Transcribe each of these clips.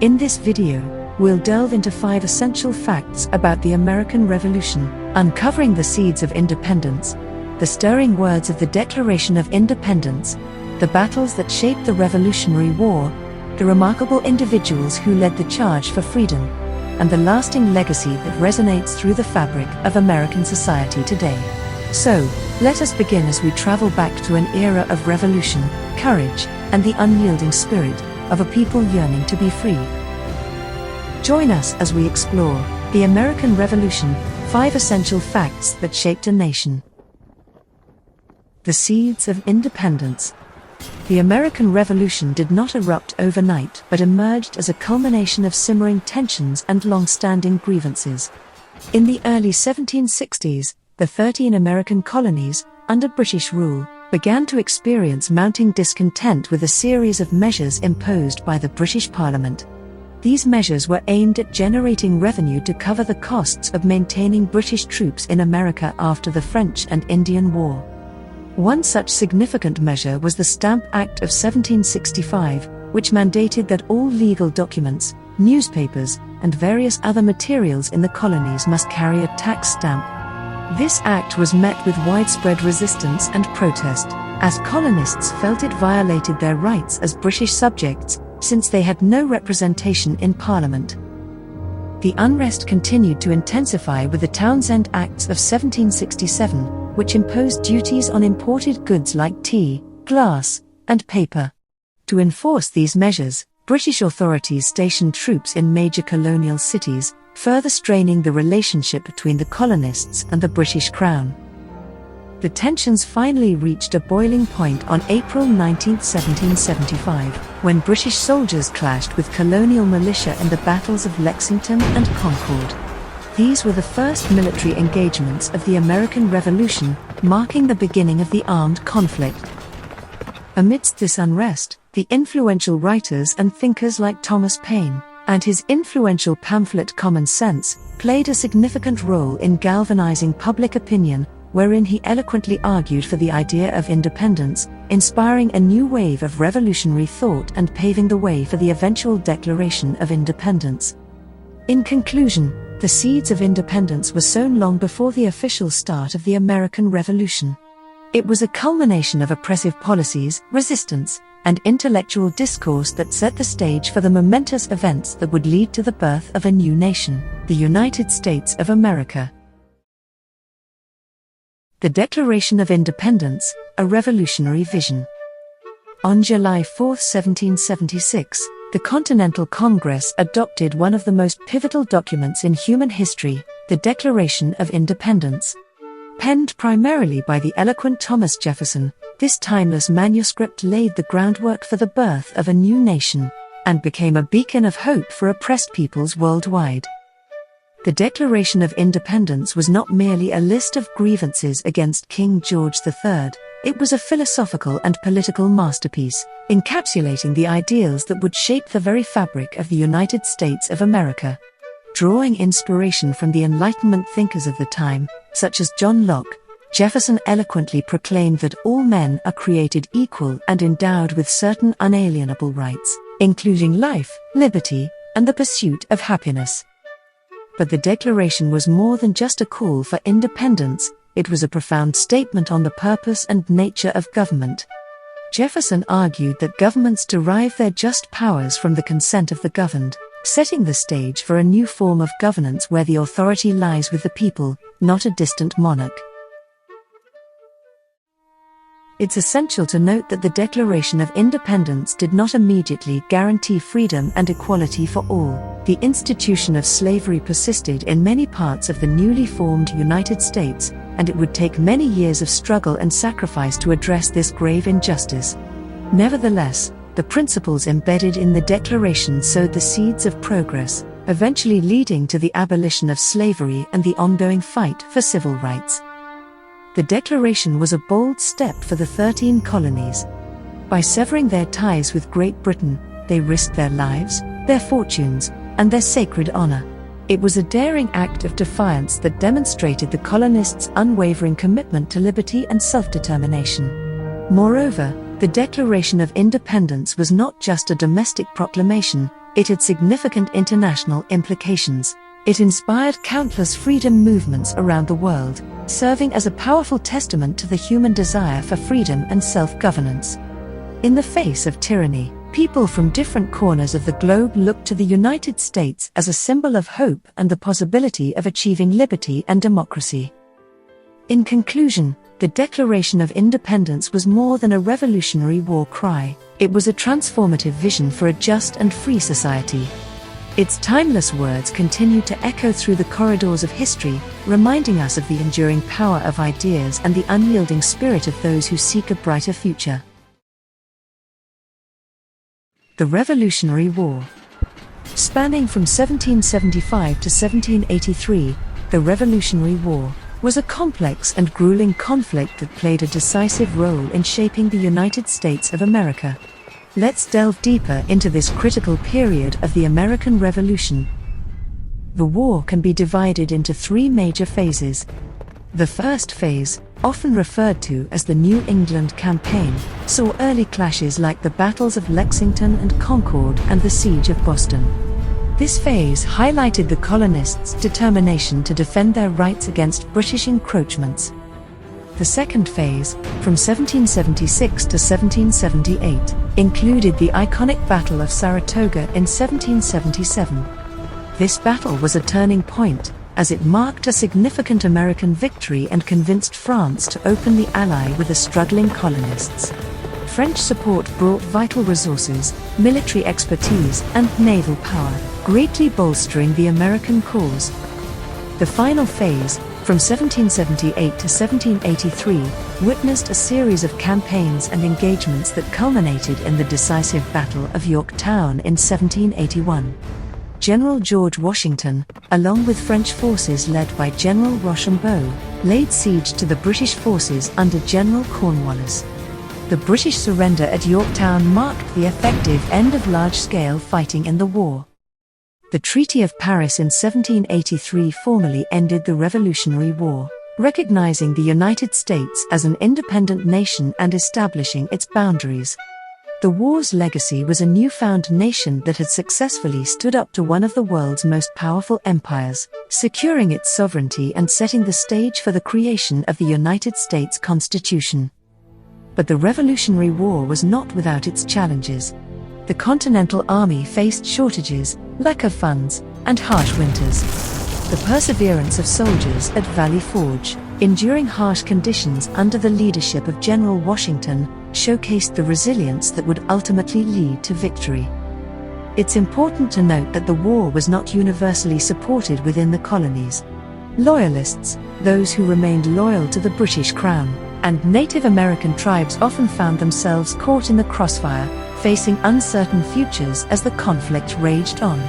In this video, we'll delve into 5 essential facts about the American Revolution, uncovering the seeds of independence, the stirring words of the Declaration of Independence, the battles that shaped the Revolutionary War, the remarkable individuals who led the charge for freedom, and the lasting legacy that resonates through the fabric of American society today. So, let us begin as we travel back to an era of revolution, courage, and the unyielding spirit of a people yearning to be free. Join us as we explore the American Revolution, 5 essential facts that shaped a nation. The seeds of independence. The American Revolution did not erupt overnight but emerged as a culmination of simmering tensions and long-standing grievances. In the early 1760s, the 13 American colonies, under British rule, began to experience mounting discontent with a series of measures imposed by the British Parliament. These measures were aimed at generating revenue to cover the costs of maintaining British troops in America after the French and Indian War. One such significant measure was the Stamp Act of 1765, which mandated that all legal documents, newspapers, and various other materials in the colonies must carry a tax stamp. This act was met with widespread resistance and protest, as colonists felt it violated their rights as British subjects, since they had no representation in Parliament. The unrest continued to intensify with the Townshend Acts of 1767, which imposed duties on imported goods like tea, glass, and paper. To enforce these measures, British authorities stationed troops in major colonial cities, further straining the relationship between the colonists and the British Crown. The tensions finally reached a boiling point on April 19, 1775, when British soldiers clashed with colonial militia in the battles of Lexington and Concord. These were the first military engagements of the American Revolution, marking the beginning of the armed conflict. Amidst this unrest, the influential writers and thinkers like Thomas Paine, and his influential pamphlet Common Sense, played a significant role in galvanizing public opinion, wherein he eloquently argued for the idea of independence, inspiring a new wave of revolutionary thought and paving the way for the eventual Declaration of Independence. In conclusion, the seeds of independence were sown long before the official start of the American Revolution. It was a culmination of oppressive policies, resistance, and intellectual discourse that set the stage for the momentous events that would lead to the birth of a new nation, the United States of America. The Declaration of Independence, a revolutionary vision. On July 4, 1776, the Continental Congress adopted one of the most pivotal documents in human history, the Declaration of Independence. Penned primarily by the eloquent Thomas Jefferson, this timeless manuscript laid the groundwork for the birth of a new nation, and became a beacon of hope for oppressed peoples worldwide. The Declaration of Independence was not merely a list of grievances against King George III, it was a philosophical and political masterpiece, encapsulating the ideals that would shape the very fabric of the United States of America. Drawing inspiration from the Enlightenment thinkers of the time, such as John Locke, Jefferson eloquently proclaimed that all men are created equal and endowed with certain unalienable rights, including life, liberty, and the pursuit of happiness. But the Declaration was more than just a call for independence, it was a profound statement on the purpose and nature of government. Jefferson argued that governments derive their just powers from the consent of the governed, setting the stage for a new form of governance where the authority lies with the people, not a distant monarch. It's essential to note that the Declaration of Independence did not immediately guarantee freedom and equality for all. The institution of slavery persisted in many parts of the newly formed United States, and it would take many years of struggle and sacrifice to address this grave injustice. Nevertheless, the principles embedded in the Declaration sowed the seeds of progress, eventually leading to the abolition of slavery and the ongoing fight for civil rights. The Declaration was a bold step for the 13 colonies. By severing their ties with Great Britain, they risked their lives, their fortunes, and their sacred honor. It was a daring act of defiance that demonstrated the colonists' unwavering commitment to liberty and self-determination. Moreover, The Declaration of Independence was not just a domestic proclamation, it had significant international implications. It inspired countless freedom movements around the world, serving as a powerful testament to the human desire for freedom and self-governance. In the face of tyranny, people from different corners of the globe looked to the United States as a symbol of hope and the possibility of achieving liberty and democracy. In conclusion, the Declaration of Independence was more than a revolutionary war cry. It was a transformative vision for a just and free society. Its timeless words continue to echo through the corridors of history, reminding us of the enduring power of ideas and the unyielding spirit of those who seek a brighter future. The Revolutionary War. Spanning from 1775 to 1783, the Revolutionary War was a complex and grueling conflict that played a decisive role in shaping the United States of America. Let's delve deeper into this critical period of the American Revolution. The war can be divided into three major phases. The first phase, often referred to as the New England Campaign, saw early clashes like the battles of Lexington and Concord and the Siege of Boston. This phase highlighted the colonists' determination to defend their rights against British encroachments. The second phase, from 1776 to 1778, included the iconic Battle of Saratoga in 1777. This battle was a turning point, as it marked a significant American victory and convinced France to openly ally with the struggling colonists. French support brought vital resources, military expertise, and naval power, greatly bolstering the American cause. The final phase, from 1778 to 1783, witnessed a series of campaigns and engagements that culminated in the decisive Battle of Yorktown in 1781. General George Washington, along with French forces led by General Rochambeau, laid siege to the British forces under General Cornwallis. The British surrender at Yorktown marked the effective end of large-scale fighting in the war. The Treaty of Paris in 1783 formally ended the Revolutionary War, recognizing the United States as an independent nation and establishing its boundaries. The war's legacy was a newfound nation that had successfully stood up to one of the world's most powerful empires, securing its sovereignty and setting the stage for the creation of the United States Constitution. But the Revolutionary War was not without its challenges. The Continental Army faced shortages, lack of funds, and harsh winters. The perseverance of soldiers at Valley Forge, enduring harsh conditions under the leadership of General Washington, showcased the resilience that would ultimately lead to victory. It's important to note that the war was not universally supported within the colonies. Loyalists, those who remained loyal to the British Crown, and Native American tribes often found themselves caught in the crossfire, facing uncertain futures as the conflict raged on.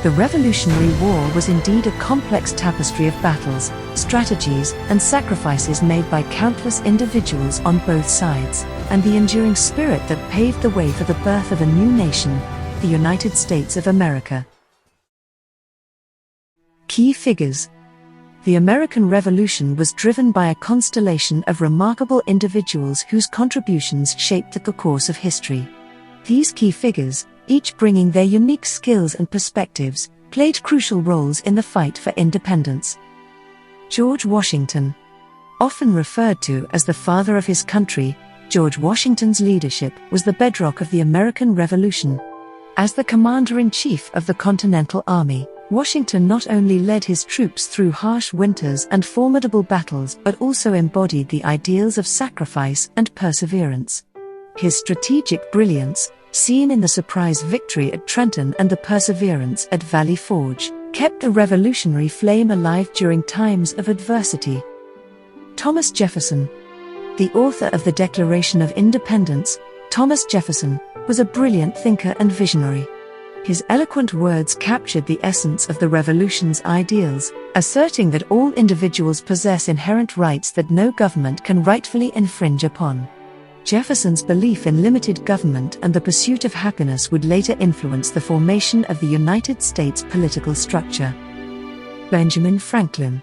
The Revolutionary War was indeed a complex tapestry of battles, strategies, and sacrifices made by countless individuals on both sides, and the enduring spirit that paved the way for the birth of a new nation, the United States of America. Key figures. The American Revolution was driven by a constellation of remarkable individuals whose contributions shaped the course of history. These key figures, each bringing their unique skills and perspectives, played crucial roles in the fight for independence. George Washington. Often referred to as the father of his country, George Washington's leadership was the bedrock of the American Revolution. As the commander-in-chief of the Continental Army, Washington not only led his troops through harsh winters and formidable battles but also embodied the ideals of sacrifice and perseverance. His strategic brilliance, seen in the surprise victory at Trenton and the perseverance at Valley Forge, kept the revolutionary flame alive during times of adversity. Thomas Jefferson. The author of the Declaration of Independence, Thomas Jefferson, was a brilliant thinker and visionary. His eloquent words captured the essence of the Revolution's ideals, asserting that all individuals possess inherent rights that no government can rightfully infringe upon. Jefferson's belief in limited government and the pursuit of happiness would later influence the formation of the United States political structure. Benjamin Franklin.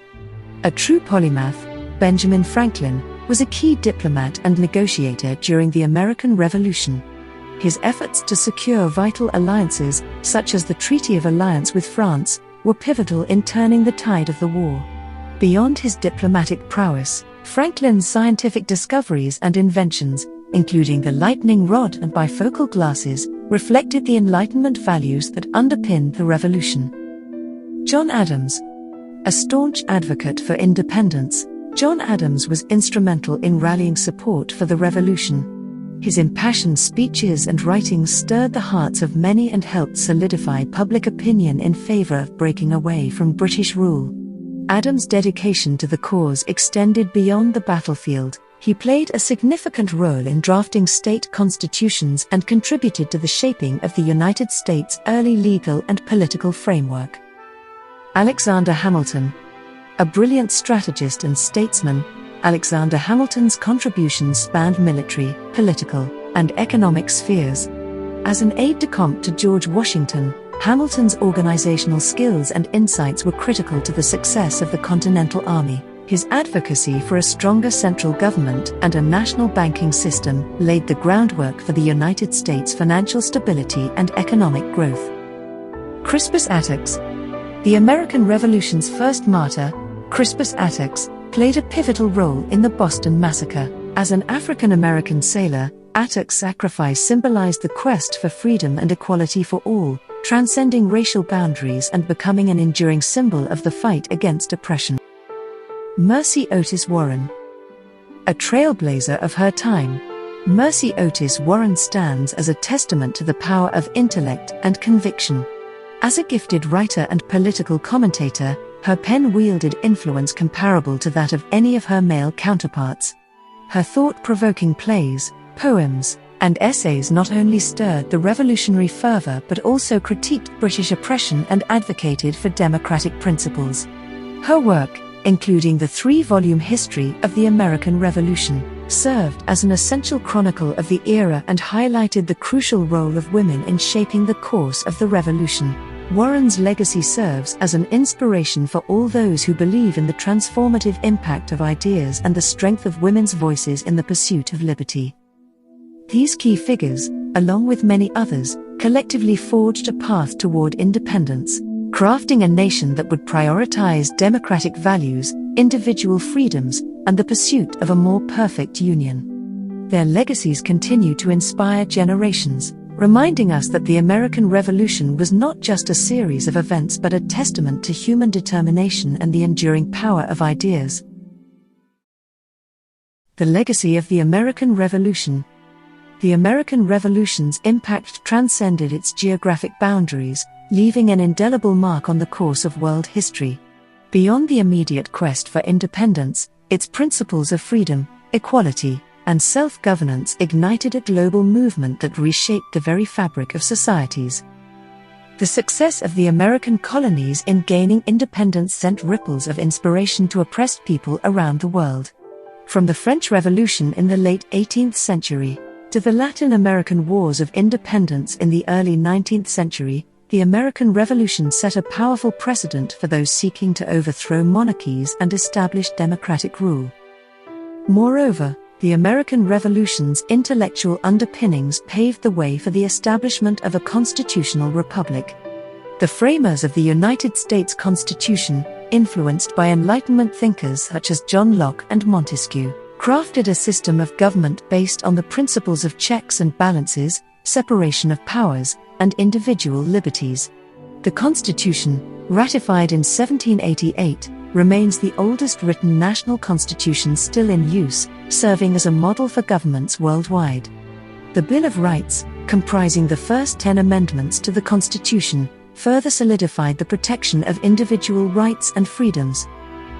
A true polymath, Benjamin Franklin, was a key diplomat and negotiator during the American Revolution. His efforts to secure vital alliances, such as the Treaty of Alliance with France, were pivotal in turning the tide of the war. Beyond his diplomatic prowess, Franklin's scientific discoveries and inventions, including the lightning rod and bifocal glasses, reflected the Enlightenment values that underpinned the Revolution. John Adams. A staunch advocate for independence, John Adams was instrumental in rallying support for the Revolution. His impassioned speeches and writings stirred the hearts of many and helped solidify public opinion in favor of breaking away from British rule. Adams' dedication to the cause extended beyond the battlefield. He played a significant role in drafting state constitutions and contributed to the shaping of the United States' early legal and political framework. Alexander Hamilton. A brilliant strategist and statesman, Alexander Hamilton's contributions spanned military, political, and economic spheres. As an aide-de-camp to George Washington, Hamilton's organizational skills and insights were critical to the success of the Continental Army. His advocacy for a stronger central government and a national banking system laid the groundwork for the United States' financial stability and economic growth. Crispus Attucks. The American Revolution's first martyr, Crispus Attucks, played a pivotal role in the Boston Massacre. As an African-American sailor, Attucks' sacrifice symbolized the quest for freedom and equality for all, transcending racial boundaries and becoming an enduring symbol of the fight against oppression. Mercy Otis Warren. A trailblazer of her time, Mercy Otis Warren stands as a testament to the power of intellect and conviction. As a gifted writer and political commentator, her pen wielded influence comparable to that of any of her male counterparts. Her thought-provoking plays, poems, and essays not only stirred the revolutionary fervor but also critiqued British oppression and advocated for democratic principles. Her work, including the 3-volume History of the American Revolution, served as an essential chronicle of the era and highlighted the crucial role of women in shaping the course of the revolution. Warren's legacy serves as an inspiration for all those who believe in the transformative impact of ideas and the strength of women's voices in the pursuit of liberty. These key figures, along with many others, collectively forged a path toward independence, crafting a nation that would prioritize democratic values, individual freedoms, and the pursuit of a more perfect union. Their legacies continue to inspire generations, reminding us that the American Revolution was not just a series of events but a testament to human determination and the enduring power of ideas. The legacy of the American Revolution. The American Revolution's impact transcended its geographic boundaries, leaving an indelible mark on the course of world history. Beyond the immediate quest for independence, its principles of freedom, equality, and self-governance ignited a global movement that reshaped the very fabric of societies. The success of the American colonies in gaining independence sent ripples of inspiration to oppressed people around the world. From the French Revolution in the late 18th century, to the Latin American Wars of Independence in the early 19th century, the American Revolution set a powerful precedent for those seeking to overthrow monarchies and establish democratic rule. Moreover, the American Revolution's intellectual underpinnings paved the way for the establishment of a constitutional republic. The framers of the United States Constitution, influenced by Enlightenment thinkers such as John Locke and Montesquieu, crafted a system of government based on the principles of checks and balances, separation of powers, and individual liberties. The Constitution, ratified in 1788, remains the oldest written national constitution still in use, serving as a model for governments worldwide. The Bill of Rights, comprising the first 10 amendments to the Constitution, further solidified the protection of individual rights and freedoms.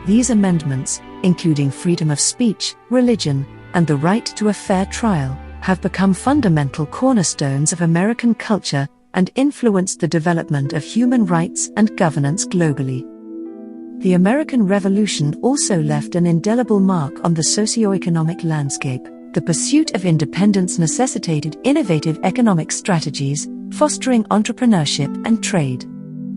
These amendments, including freedom of speech, religion, and the right to a fair trial, have become fundamental cornerstones of American culture and influenced the development of human rights and governance globally. The American Revolution also left an indelible mark on the socio-economic landscape. The pursuit of independence necessitated innovative economic strategies, fostering entrepreneurship and trade.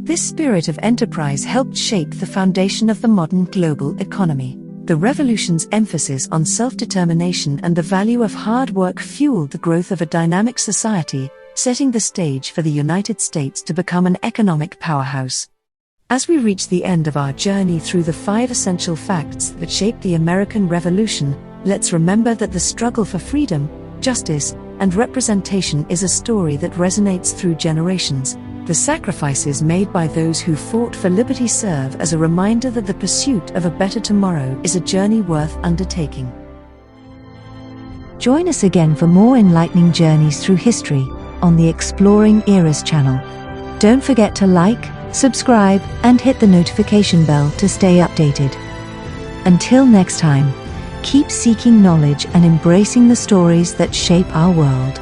This spirit of enterprise helped shape the foundation of the modern global economy. The The revolution's emphasis on self-determination and the value of hard work fueled the growth of a dynamic society, setting the stage for the United States to become an economic powerhouse. As we reach the end of our journey through the 5 essential facts that shaped the American Revolution, let's remember that the struggle for freedom, justice, and representation is a story that resonates through generations. The sacrifices made by those who fought for liberty serve as a reminder that the pursuit of a better tomorrow is a journey worth undertaking. Join us again for more enlightening journeys through history on the Exploring Eras channel. Don't forget to like, subscribe, and hit the notification bell to stay updated. Until next time, keep seeking knowledge and embracing the stories that shape our world.